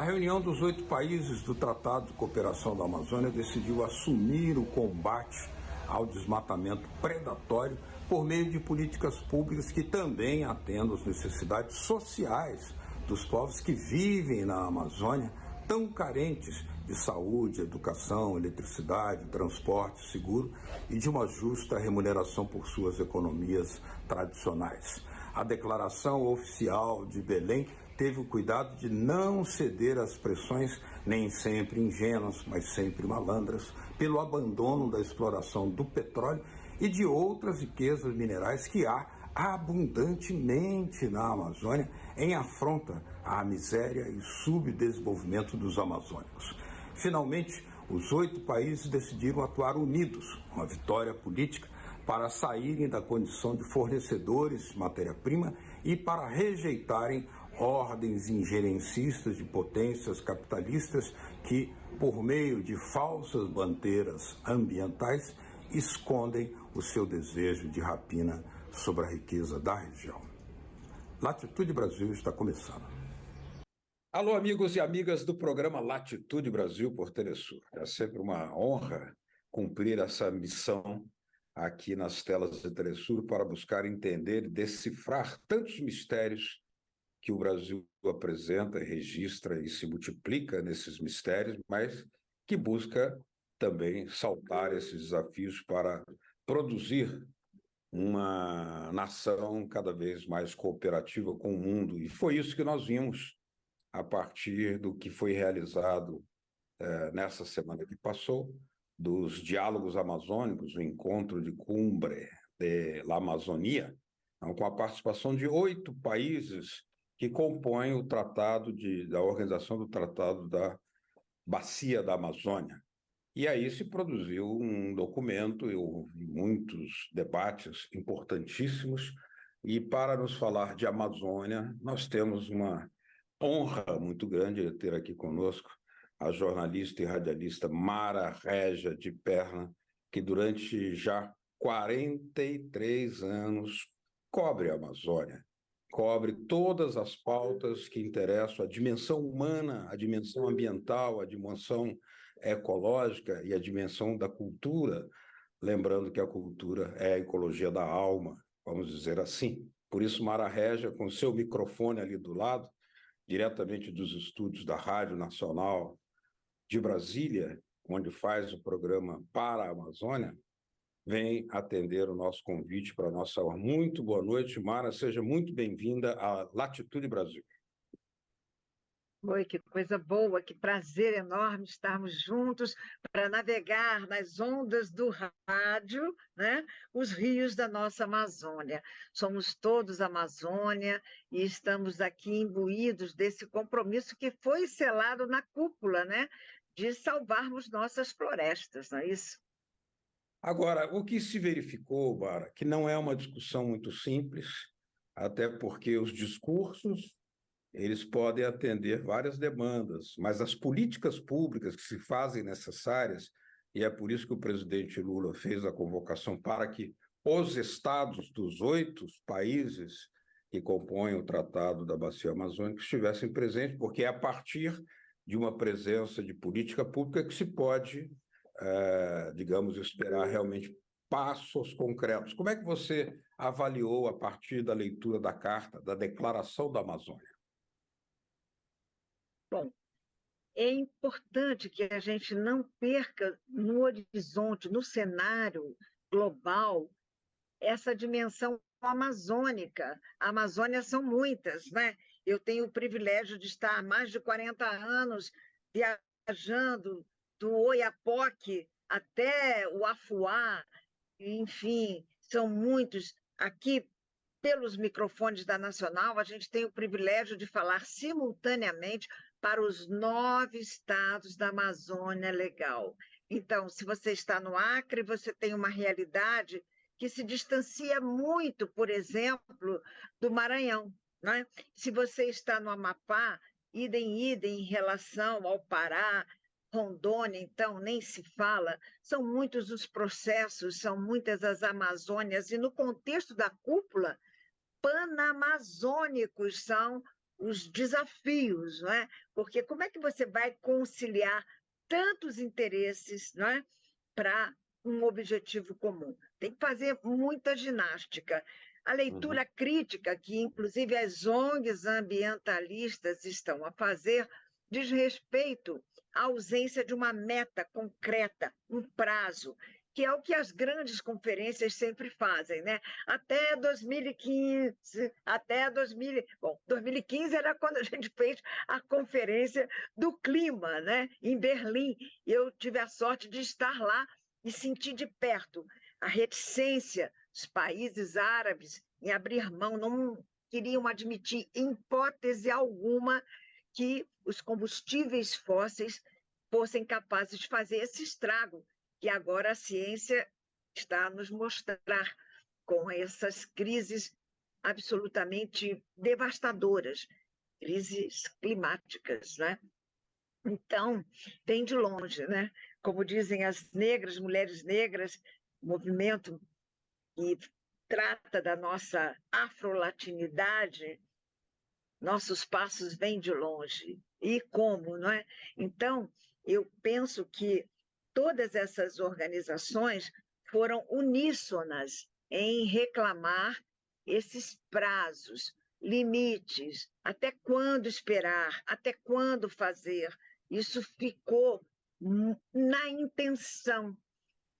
A reunião dos 8 países do Tratado de Cooperação da Amazônia decidiu assumir o combate ao desmatamento predatório por meio de políticas públicas que também atendam às necessidades sociais dos povos que vivem na Amazônia, tão carentes de saúde, educação, eletricidade, transporte seguro e de uma justa remuneração por suas economias tradicionais. A declaração oficial de Belém teve o cuidado de não ceder às pressões, nem sempre ingênuas, mas sempre malandras, pelo abandono da exploração do petróleo e de outras riquezas minerais que há abundantemente na Amazônia, em afronta à miséria e subdesenvolvimento dos amazônicos. Finalmente, os 8 países decidiram atuar unidos, uma vitória política, para saírem da condição de fornecedores de matéria-prima e para rejeitarem ordens injerencistas de potências capitalistas que, por meio de falsas bandeiras ambientais, escondem o seu desejo de rapina sobre a riqueza da região. Latitude Brasil está começando. Alô, amigos e amigas do programa Latitude Brasil por Telesur. É sempre uma honra cumprir essa missão aqui nas telas de Telesur para buscar entender e decifrar tantos mistérios que o Brasil apresenta, registra e se multiplica nesses mistérios, mas que busca também saltar esses desafios para produzir uma nação cada vez mais cooperativa com o mundo. E foi isso que nós vimos a partir do que foi realizado nessa semana que passou, dos diálogos amazônicos, o encontro de Cumbre de la Amazônia, com a participação de 8 países que compõem o tratado da Organização do Tratado da Bacia da Amazônia. E aí se produziu um documento, e houve muitos debates importantíssimos, e para nos falar de Amazônia, nós temos uma honra muito grande de ter aqui conosco a jornalista e radialista Mara Régia de Perna, que durante já 43 anos cobre a Amazônia, cobre todas as pautas que interessam a dimensão humana, a dimensão ambiental, a dimensão ecológica e a dimensão da cultura, lembrando que a cultura é a ecologia da alma, vamos dizer assim. Por isso, Mara Régia, com seu microfone ali do lado, diretamente dos estúdios da Rádio Nacional de Brasília, onde faz o programa Para a Amazônia, vem atender o nosso convite para a nossa aula. Muito boa noite, Mara, seja muito bem-vinda à Latitude Brasil. Oi, que coisa boa, que prazer enorme estarmos juntos para navegar nas ondas do rádio, né, os rios da nossa Amazônia. Somos todos Amazônia e estamos aqui imbuídos desse compromisso que foi selado na cúpula, né, de salvarmos nossas florestas, não é isso? Agora, o que se verificou, Mara, que não é uma discussão muito simples, até porque os discursos eles podem atender várias demandas, mas as políticas públicas que se fazem necessárias, e é por isso que o presidente Lula fez a convocação para que os estados dos 8 países que compõem o Tratado da Bacia Amazônica estivessem presentes, porque é a partir de uma presença de política pública que se pode, digamos, esperar realmente passos concretos. Como é que você avaliou, a partir da leitura da Carta, da Declaração da Amazônia? Bom, é importante que a gente não perca no horizonte, no cenário global, essa dimensão amazônica. A Amazônia são muitas, né? Eu tenho o privilégio de estar há mais de 40 anos viajando do Oiapoque até o Afuá, enfim, são muitos. Aqui, pelos microfones da Nacional, a gente tem o privilégio de falar simultaneamente para os 9 estados da Amazônia Legal. Então, se você está no Acre, você tem uma realidade que se distancia muito, por exemplo, do Maranhão, né? Se você está no Amapá, idem em relação ao Pará, Rondônia, então, nem se fala, são muitos os processos, são muitas as Amazônias, e no contexto da cúpula, panamazônicos são os desafios, não é? Porque como é que você vai conciliar tantos interesses, não é, para um objetivo comum? Tem que fazer muita ginástica. A leitura crítica, que inclusive as ONGs ambientalistas estão a fazer, diz respeito à ausência de uma meta concreta, um prazo, que é o que as grandes conferências sempre fazem, né? Até 2015, até 2000, bom, 2015 era quando a gente fez a conferência do clima, né? Em Berlim. Eu tive a sorte de estar lá e sentir de perto a reticência dos países árabes em abrir mão, não queriam admitir, em hipótese alguma, que os combustíveis fósseis fossem capazes de fazer esse estrago que agora a ciência está a nos mostrar com essas crises absolutamente devastadoras, crises climáticas, né? Então, vem de longe, né? Como dizem as negras, mulheres negras, movimento que trata da nossa afrolatinidade, nossos passos vêm de longe. E como, não é? Então, eu penso que todas essas organizações foram uníssonas em reclamar esses prazos, limites, até quando esperar, até quando fazer. Isso ficou na intenção.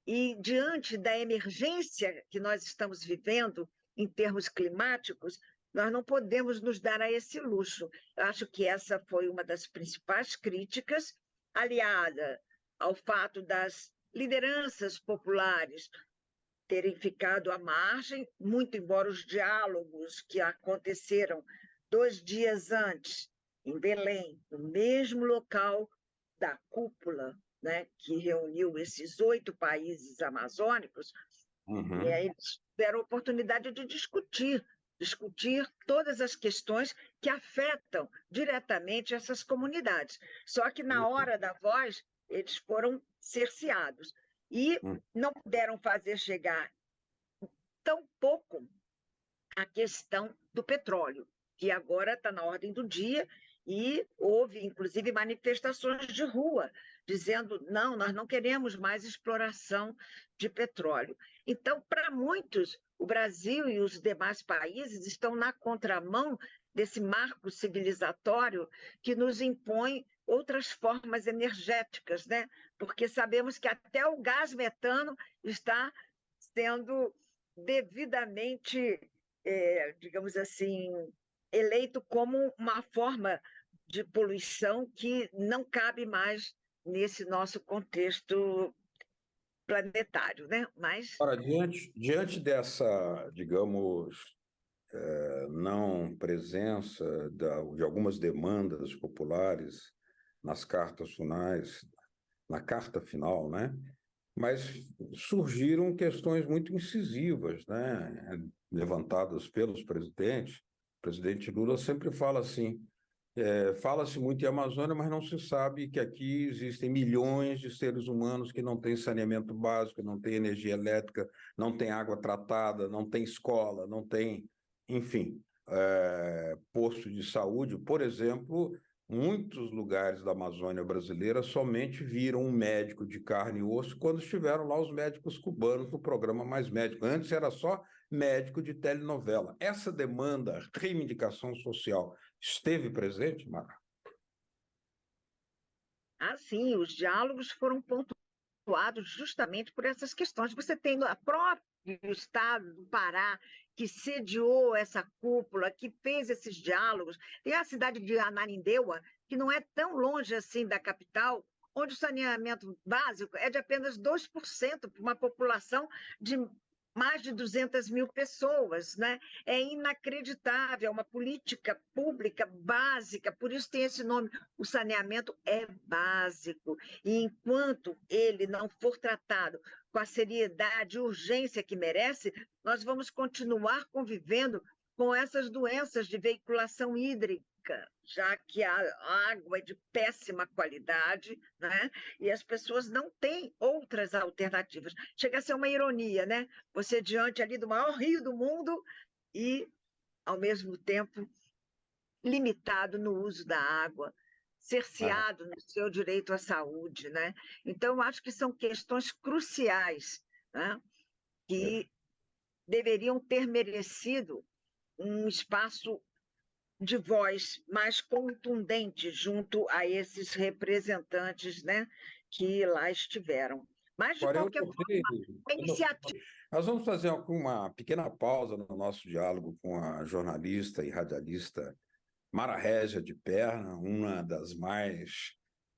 E diante da emergência que nós estamos vivendo em termos climáticos, nós não podemos nos dar a esse luxo. Eu acho que essa foi uma das principais críticas, aliada ao fato das lideranças populares terem ficado à margem, muito embora os diálogos que aconteceram 2 dias antes, em Belém, no mesmo local da cúpula, né, que reuniu esses 8 países amazônicos, e aí eles tiveram a oportunidade de discutir todas as questões que afetam diretamente essas comunidades. Só que na hora da voz, eles foram cerceados e não puderam fazer chegar tão pouco a questão do petróleo, que agora está na ordem do dia, e houve, inclusive, manifestações de rua, dizendo, não, nós não queremos mais exploração de petróleo. Então, para muitos, o Brasil e os demais países estão na contramão desse marco civilizatório que nos impõe outras formas energéticas, né? Porque sabemos que até o gás metano está sendo devidamente, digamos assim, eleito como uma forma de poluição que não cabe mais nesse nosso contexto planetário, né? Mas Ora, diante dessa, digamos, não presença de algumas demandas populares nas cartas finais, na carta final, né? Mas surgiram questões muito incisivas, né? Levantadas pelos presidentes. O presidente Lula sempre fala assim, fala-se muito em Amazônia, mas não se sabe que aqui existem milhões de seres humanos que não têm saneamento básico, não têm energia elétrica, não têm água tratada, não têm escola, não têm, enfim, posto de saúde. Por exemplo, muitos lugares da Amazônia brasileira somente viram um médico de carne e osso quando estiveram lá os médicos cubanos no programa Mais Médico. Antes era só médico de telenovela. Essa demanda, reivindicação social, esteve presente, Mara? assim, os diálogos foram pontuados justamente por essas questões. Você tem o próprio Estado do Pará, que sediou essa cúpula, que fez esses diálogos. Tem a cidade de Ananindeua, que não é tão longe assim da capital, onde o saneamento básico é de apenas 2% para uma população de mais de 200 mil pessoas, né? É inacreditável, é uma política pública básica, por isso tem esse nome. O saneamento é básico, e enquanto ele não for tratado com a seriedade e urgência que merece, nós vamos continuar convivendo com essas doenças de veiculação hídrica, já que a água é de péssima qualidade, né? E as pessoas não têm outras alternativas. Chega a ser uma ironia, né? Você diante ali do maior rio do mundo e, ao mesmo tempo, limitado no uso da água, cerceado no seu direito à saúde, né? Então, eu acho que são questões cruciais, né? Que deveriam ter merecido um espaço de voz mais contundente junto a esses representantes, né, que lá estiveram. Mas, de Agora, eu qualquer notei. forma, a iniciativa. Nós vamos fazer uma pequena pausa no nosso diálogo com a jornalista e radialista Mara Régia de Perna, uma das mais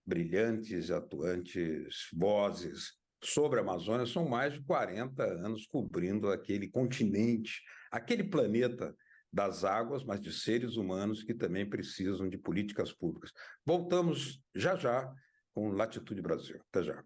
brilhantes e atuantes vozes sobre a Amazônia. São mais de 40 anos cobrindo aquele continente, aquele planeta das águas, mas de seres humanos que também precisam de políticas públicas. Voltamos já já com Latitude Brasil. Até já.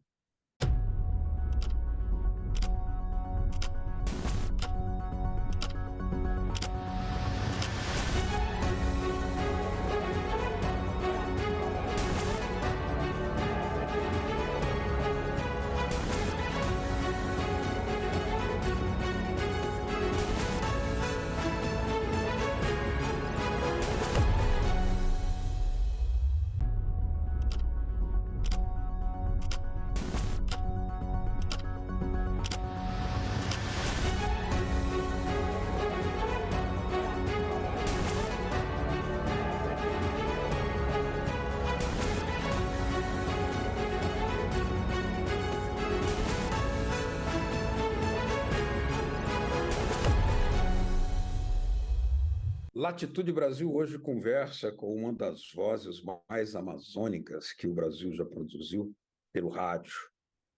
Latitude Brasil hoje conversa com uma das vozes mais amazônicas que o Brasil já produziu pelo rádio.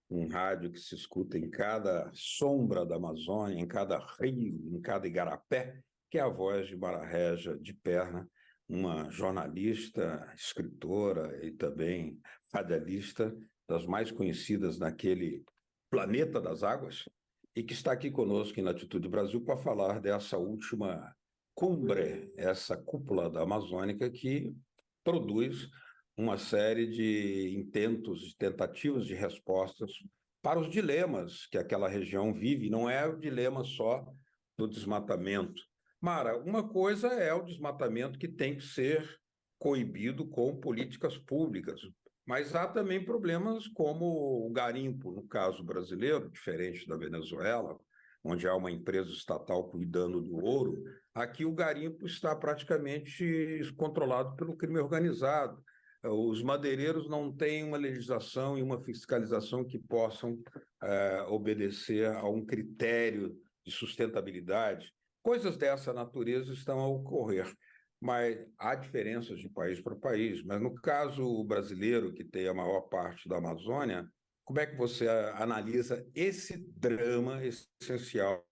Um rádio que se escuta em cada sombra da Amazônia, em cada rio, em cada igarapé, que é a voz de Mara Régia de Perna, uma jornalista, escritora e também radialista das mais conhecidas naquele planeta das águas, e que está aqui conosco em Latitude Brasil para falar dessa última cumbre, essa cúpula da Amazônica que produz uma série de intentos, de tentativas de respostas para os dilemas que aquela região vive. Não é o dilema só do desmatamento. Mara, uma coisa é o desmatamento que tem que ser coibido com políticas públicas, mas há também problemas como o garimpo, no caso brasileiro, diferente da Venezuela, onde há uma empresa estatal cuidando do ouro. Aqui o garimpo está praticamente controlado pelo crime organizado. Os madeireiros não têm uma legislação e uma fiscalização que possam obedecer a um critério de sustentabilidade. Coisas dessa natureza estão a ocorrer, mas há diferenças de país para país. Mas no caso brasileiro, que tem a maior parte da Amazônia, como é que você analisa esse drama essencial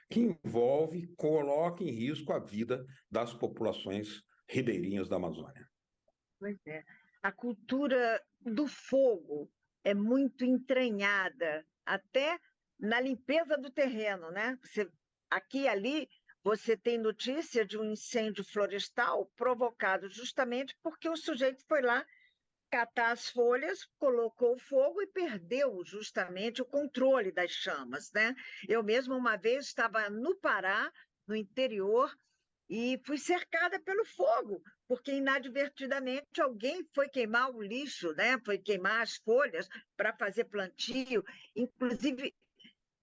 que envolve, coloca em risco a vida das populações ribeirinhas da Amazônia? Pois é. A cultura do fogo é muito entranhada, até na limpeza do terreno, né? Aqui e ali você tem notícia de um incêndio florestal provocado justamente porque o sujeito foi lá catar as folhas, colocou fogo e perdeu justamente o controle das chamas, né? Eu mesma uma vez estava no Pará, no interior, e fui cercada pelo fogo, porque inadvertidamente alguém foi queimar o lixo, né? Foi queimar as folhas para fazer plantio. Inclusive,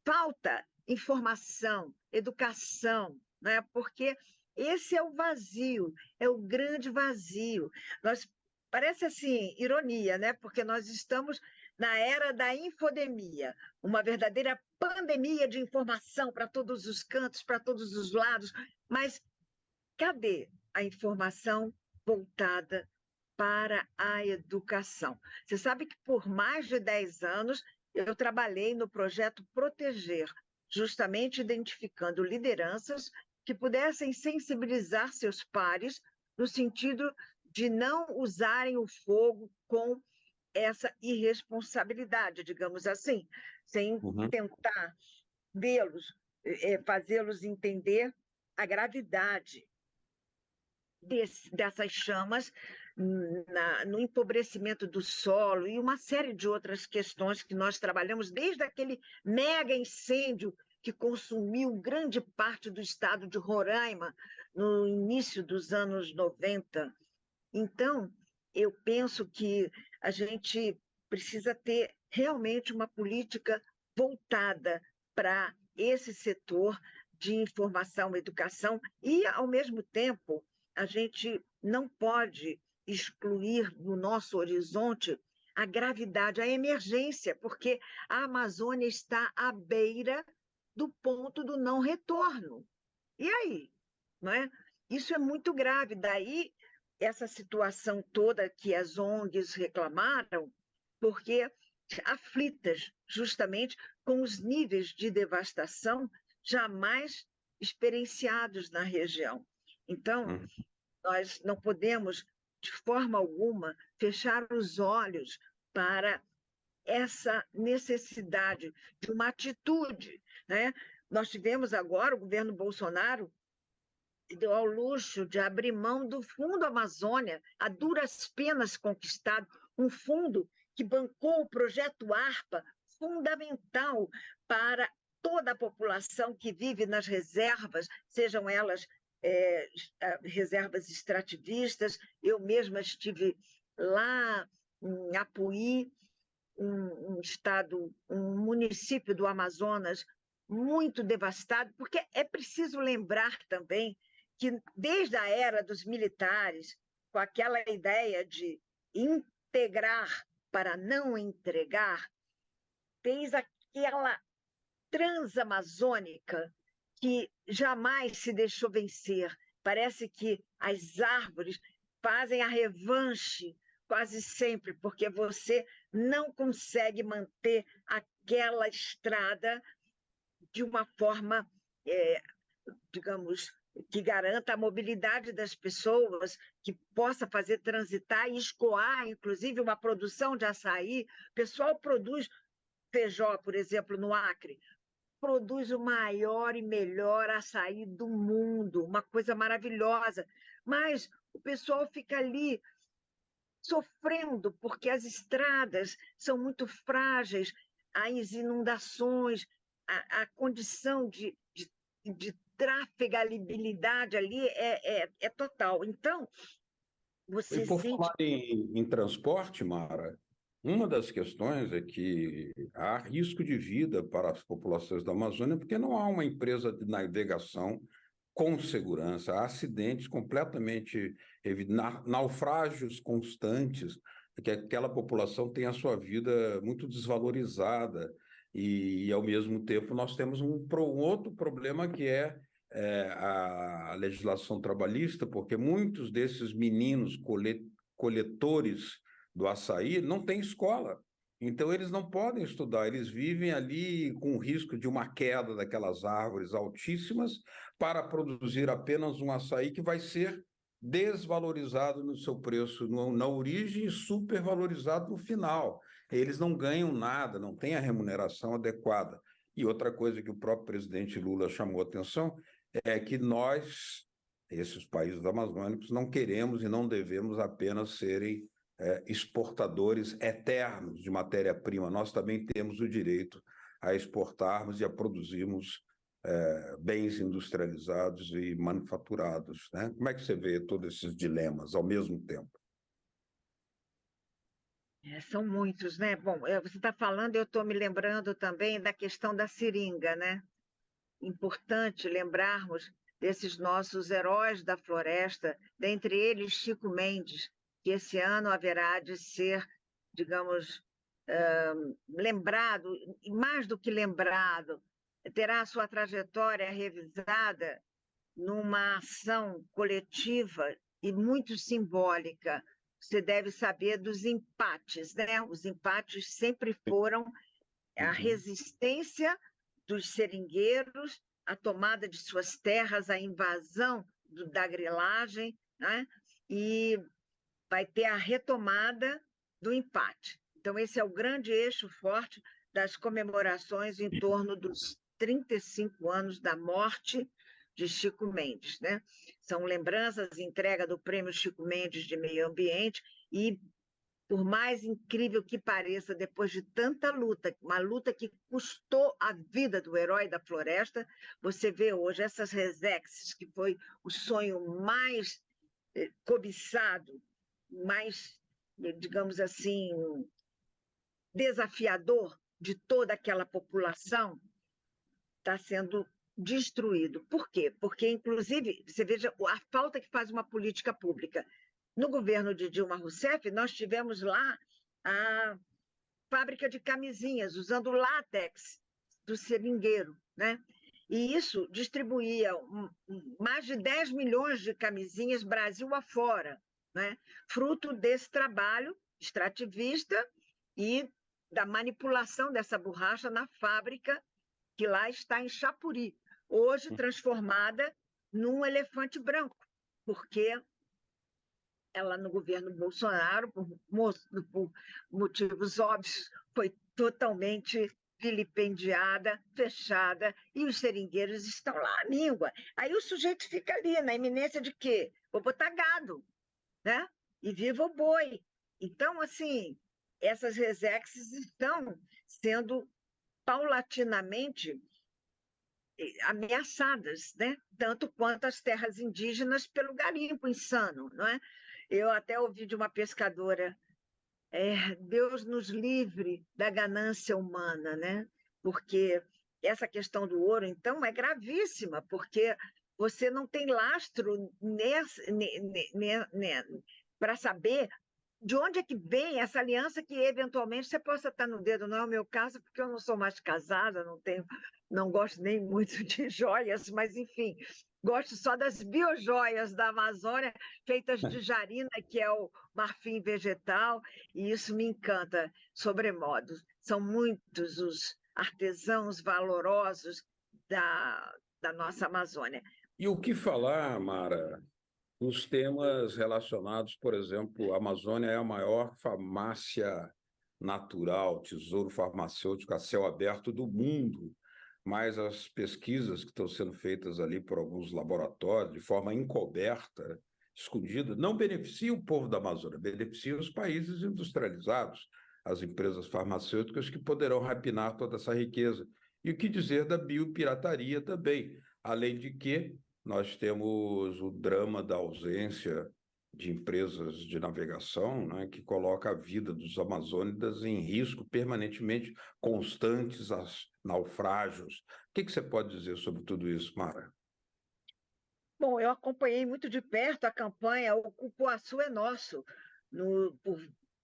falta informação, educação, né? Porque esse é o vazio, é o grande vazio. Nós parece assim ironia, né? Porque nós estamos na era da infodemia, uma verdadeira pandemia de informação para todos os cantos, para todos os lados, mas cadê a informação voltada para a educação? Você sabe que por mais de 10 anos eu trabalhei no projeto Proteger, justamente identificando lideranças que pudessem sensibilizar seus pares no sentido de não usarem o fogo com essa irresponsabilidade, digamos assim, sem tentar vê-los, fazê-los entender a gravidade dessas chamas no empobrecimento do solo e uma série de outras questões que nós trabalhamos desde aquele mega incêndio que consumiu grande parte do estado de Roraima no início dos anos 90. Então, eu penso que a gente precisa ter realmente uma política voltada para esse setor de informação e educação e, ao mesmo tempo, a gente não pode excluir do nosso horizonte a gravidade, a emergência, porque a Amazônia está à beira do ponto do não retorno. E aí? Não é? Isso é muito grave. Daí, essa situação toda que as ONGs reclamaram, porque aflitas justamente com os níveis de devastação jamais experienciados na região. Então, nós não podemos, de forma alguma, fechar os olhos para essa necessidade de uma atitude, né? Nós tivemos agora, o governo Bolsonaro deu ao luxo de abrir mão do Fundo Amazônia, a duras penas conquistado, um fundo que bancou o projeto ARPA, fundamental para toda a população que vive nas reservas, sejam elas reservas extrativistas. Eu mesma estive lá em Apuí, um município do Amazonas muito devastado, porque é preciso lembrar também que desde a era dos militares, com aquela ideia de integrar para não entregar, fez aquela transamazônica que jamais se deixou vencer. Parece que as árvores fazem a revanche quase sempre, porque você não consegue manter aquela estrada de uma forma, digamos, que garanta a mobilidade das pessoas, que possa fazer transitar e escoar, inclusive, uma produção de açaí. O pessoal produz feijó, por exemplo, no Acre, produz o maior e melhor açaí do mundo, uma coisa maravilhosa. Mas o pessoal fica ali sofrendo, porque as estradas são muito frágeis, as inundações, a condição de trafegabilidade ali é total. Então, E você por sente... falar em transporte, Mara, uma das questões é que há risco de vida para as populações da Amazônia, porque não há uma empresa de navegação com segurança, há acidentes completamente naufrágios constantes, que aquela população tem a sua vida muito desvalorizada ao mesmo tempo, nós temos um outro problema que é a legislação trabalhista, porque muitos desses meninos coletores do açaí não têm escola. Então, eles não podem estudar, eles vivem ali com o risco de uma queda daquelas árvores altíssimas para produzir apenas um açaí que vai ser desvalorizado no seu preço na origem e supervalorizado no final. Eles não ganham nada, não têm a remuneração adequada. E outra coisa que o próprio presidente Lula chamou a atenção é que nós, esses países amazônicos, não queremos e não devemos apenas serem exportadores eternos de matéria-prima. Nós também temos o direito a exportarmos e a produzirmos bens industrializados e manufaturados, né? Como é que você vê todos esses dilemas ao mesmo tempo? São muitos, né? Bom, você está falando, eu estou me lembrando também da questão da seringa, né? Importante lembrarmos desses nossos heróis da floresta, dentre eles Chico Mendes, que esse ano haverá de ser, digamos, lembrado, e mais do que lembrado, terá a sua trajetória revisada numa ação coletiva e muito simbólica. Você deve saber dos empates, né? Os empates sempre foram a resistência dos seringueiros, a tomada de suas terras, a invasão da grilagem, né? E vai ter a retomada do empate. Então, esse é o grande eixo forte das comemorações em torno dos 35 anos da morte de Chico Mendes, né? São lembranças, entrega do Prêmio Chico Mendes de Meio Ambiente e por mais incrível que pareça, depois de tanta luta, uma luta que custou a vida do herói da floresta, você vê hoje essas resexes, que foi o sonho mais cobiçado, mais, digamos assim, desafiador de toda aquela população, está sendo destruído. Por quê? Porque, inclusive, você veja a falta que faz uma política pública. No governo de Dilma Rousseff, nós tivemos lá a fábrica de camisinhas, usando látex do seringueiro, né? E isso distribuía mais de 10 milhões de camisinhas Brasil afora, né? Fruto desse trabalho extrativista e da manipulação dessa borracha na fábrica que lá está em Chapuri, hoje transformada num elefante branco, porque ela, no governo Bolsonaro, por motivos óbvios, foi totalmente vilipendiada, fechada, e os seringueiros estão lá à míngua. Aí o sujeito fica ali, na iminência de quê? Vou botar gado, né? E viva o boi. Então, assim, essas resexes estão sendo paulatinamente ameaçadas, né? Tanto quanto as terras indígenas pelo garimpo insano, não é? Eu até ouvi de uma pescadora, Deus nos livre da ganância humana, né? Porque essa questão do ouro, então, é gravíssima, porque você não tem lastro para saber de onde é que vem essa aliança que eventualmente você possa estar no dedo. Não é o meu caso, porque eu não sou mais casada, não gosto nem muito de joias, mas enfim, gosto só das biojoias da Amazônia, feitas de jarina, que é o marfim vegetal, e isso me encanta sobremodo. São muitos os artesãos valorosos da nossa Amazônia. E o que falar, Mara, os temas relacionados, por exemplo, a Amazônia é a maior farmácia natural, tesouro farmacêutico a céu aberto do mundo, mas as pesquisas que estão sendo feitas ali por alguns laboratórios, de forma encoberta, escondida, não beneficiam o povo da Amazônia, beneficiam os países industrializados, as empresas farmacêuticas que poderão rapinar toda essa riqueza. E o que dizer da biopirataria também, além de que nós temos o drama da ausência de empresas de navegação, né, que coloca a vida dos amazônidas em risco permanentemente, constantes naufrágios. O que você pode dizer sobre tudo isso, Mara? Bom, eu acompanhei muito de perto a campanha O Cupuaçu é Nosso,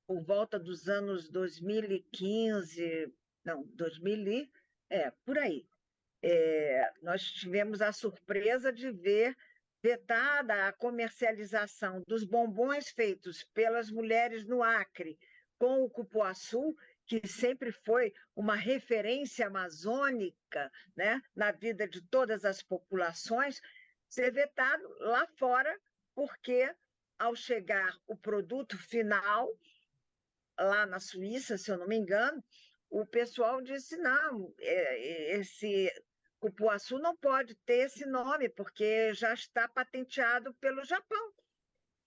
por volta dos anos 2015, não, 2000, por aí. Nós tivemos a surpresa de ver vetada a comercialização dos bombons feitos pelas mulheres no Acre com o cupuaçu, que sempre foi uma referência amazônica, né, na vida de todas as populações, ser vetado lá fora, porque, ao chegar o produto final, lá na Suíça, se eu não me engano, o pessoal disse, não, esse cupuaçu não pode ter esse nome, porque já está patenteado pelo Japão.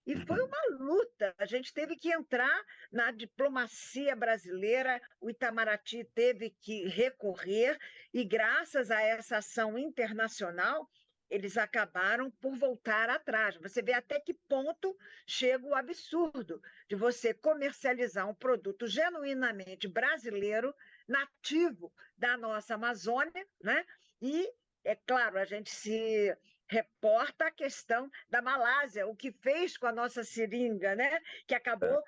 E foi uma luta, a gente teve que entrar na diplomacia brasileira, o Itamaraty teve que recorrer, e graças a essa ação internacional, eles acabaram por voltar atrás. Você vê até que ponto chega o absurdo de você comercializar um produto genuinamente brasileiro, nativo da nossa Amazônia, né? E, é claro, a gente se reporta a questão da Malásia, o que fez com a nossa seringa, né? Que acabou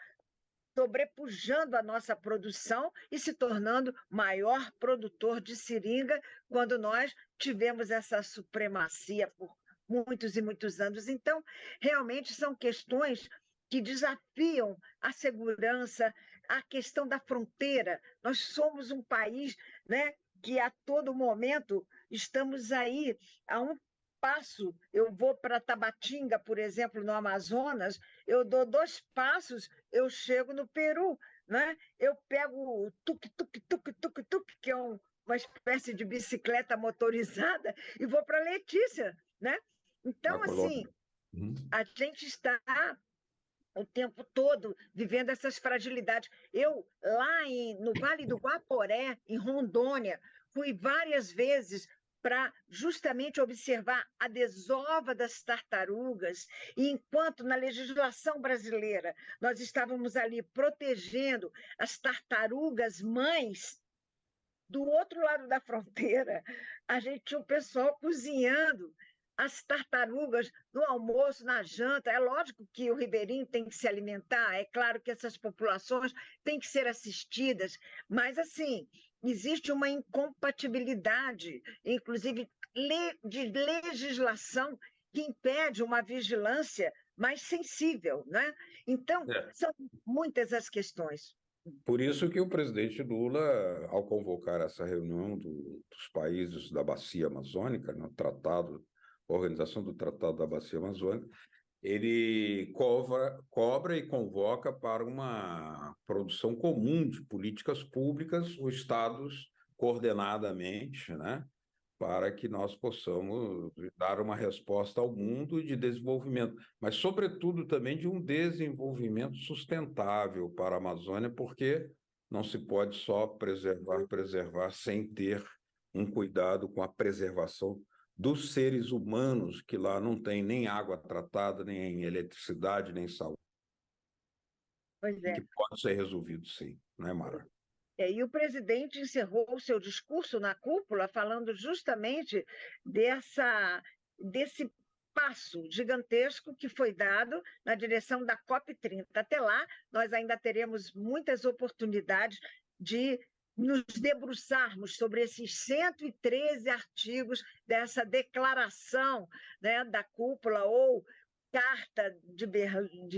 sobrepujando a nossa produção e se tornando maior produtor de seringa, quando nós tivemos essa supremacia por muitos e muitos anos. Então, realmente são questões que desafiam a segurança, a questão da fronteira. Nós somos um país, né, que a todo momento estamos aí a um passo. Eu vou para Tabatinga, por exemplo, no Amazonas, eu dou 2 passos, eu chego no Peru, né? Eu pego o tuk-tuk-tuk-tuk-tuk, que é uma espécie de bicicleta motorizada, e vou para Letícia, né? Então, assim, a gente está o tempo todo vivendo essas fragilidades. Eu, lá no Vale do Guaporé, em Rondônia, fui várias vezes para justamente observar a desova das tartarugas, e enquanto na legislação brasileira nós estávamos ali protegendo as tartarugas mães, do outro lado da fronteira, a gente tinha o pessoal cozinhando as tartarugas no almoço, na janta. É lógico que o ribeirinho tem que se alimentar, é claro que essas populações têm que ser assistidas, mas, assim, existe uma incompatibilidade, inclusive de legislação, que impede uma vigilância mais sensível, né? Então, É. são muitas as questões. Por isso que o presidente Lula, ao convocar essa reunião dos países da Bacia Amazônica, no tratado, Organização do Tratado da Bacia Amazônica, ele cobra e convoca para uma produção comum de políticas públicas, os estados coordenadamente, né, para que nós possamos dar uma resposta ao mundo de desenvolvimento, mas, sobretudo, também de um desenvolvimento sustentável para a Amazônia, porque não se pode só preservar sem ter um cuidado com a preservação dos seres humanos, que lá não tem nem água tratada, nem eletricidade, nem saúde, Pois e é. que pode ser resolvido sim, né, Mara? E o presidente encerrou o seu discurso na cúpula falando justamente desse passo gigantesco que foi dado na direção da COP30. Até lá, nós ainda teremos muitas oportunidades de nos debruçarmos sobre esses 113 artigos dessa declaração, né, da cúpula, ou Carta de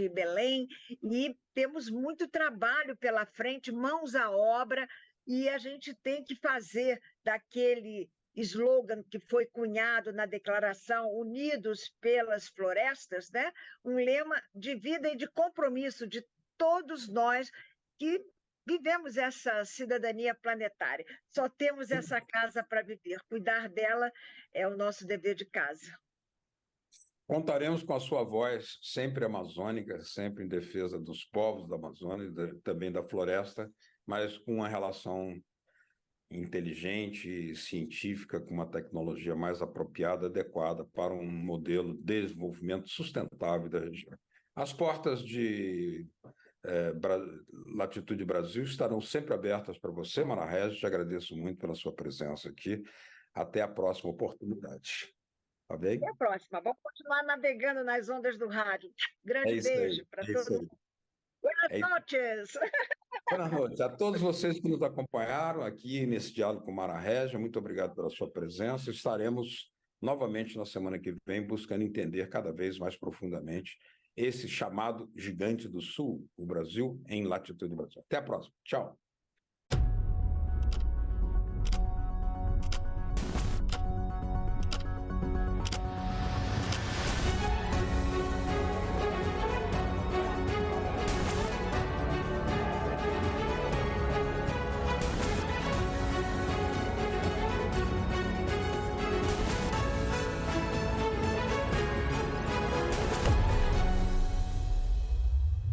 Belém, e temos muito trabalho pela frente, mãos à obra, e a gente tem que fazer daquele slogan que foi cunhado na declaração Unidos pelas Florestas, né? Um lema de vida e de compromisso de todos nós que vivemos essa cidadania planetária. Só temos essa casa para viver. Cuidar dela é o nosso dever de casa. Contaremos com a sua voz sempre amazônica, sempre em defesa dos povos da Amazônia, também da floresta, mas com uma relação inteligente, científica, com uma tecnologia mais apropriada, adequada para um modelo de desenvolvimento sustentável da região. As portas de Latitude Brasil estarão sempre abertas para você, Mara Regis. Te agradeço muito pela sua presença aqui. Até a próxima oportunidade. Tá bem? Até a próxima. Vamos continuar navegando nas ondas do rádio. É Grande isso aí. beijo para É isso todo aí. mundo. Buenas É isso. noches! Boa noite a todos vocês que nos acompanharam aqui nesse diálogo com Mara Regia. Muito obrigado pela sua presença. Estaremos novamente na semana que vem buscando entender cada vez mais profundamente esse chamado gigante do Sul, o Brasil, em Latitude Brasil. Até a próxima. Tchau.